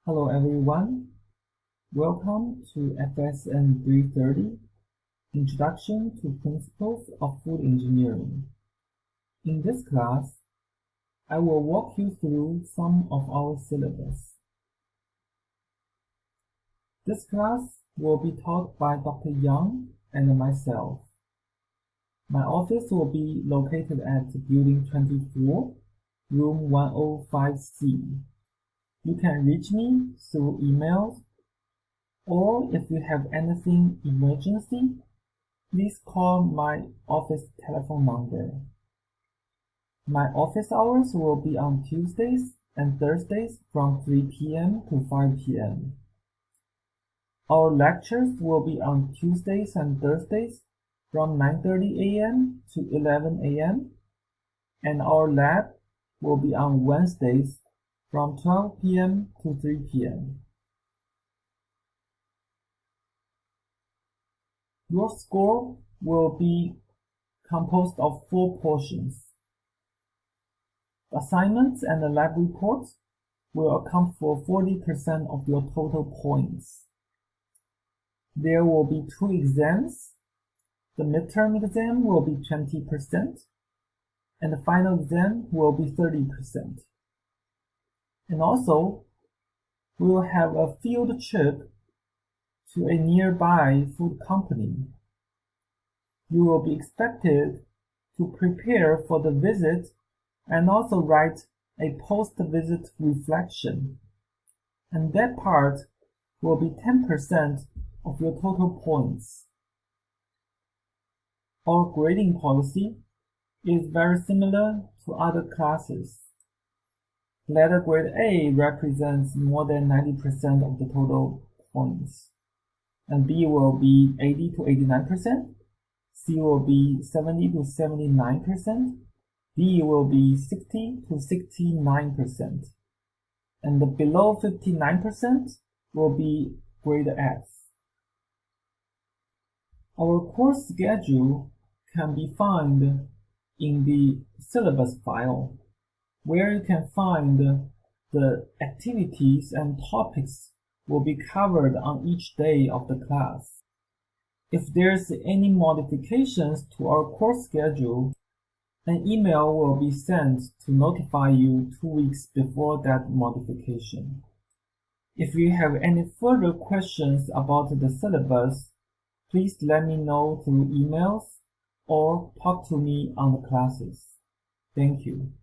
Hello everyone, welcome to FSN 330, Introduction to Principles of Food Engineering. In this class, I will walk you through some of our syllabus. This class will be taught by Dr. Yang and myself. My office will be located at Building 24, Room 105C. You can reach me through emails, or if you have anything emergency, please call my office telephone number. My office hours will be on Tuesdays and Thursdays from 3 p.m. to 5 p.m. Our lectures will be on Tuesdays and Thursdays from 9:30 a.m. to 11 a.m. and our lab will be on Wednesdays from 12 p.m. to 3 p.m. Your score will be composed of 4 portions. Assignments and the lab reports will account for 40% of your total points. There will be 2 exams. The midterm exam will be 20%, and the final exam will be 30%. And also, we will have a field trip to a nearby food company. You will be expected to prepare for the visit and also write a post-visit reflection. And that part will be 10% of your total points. Our grading policy is very similar to other classes. Letter grade A represents more than 90% of the total points, and B will be 80 to 89%, C will be 70 to 79%, D will be 60 to 69%, and the below 59% will be grade F. Our course schedule can be found in the syllabus file, where you can find the activities and topics will be covered on each day of the class. If there's any modifications to our course schedule, an email will be sent to notify you 2 weeks before that modification. If you have any further questions about the syllabus, please let me know through emails or talk to me on the classes. Thank you.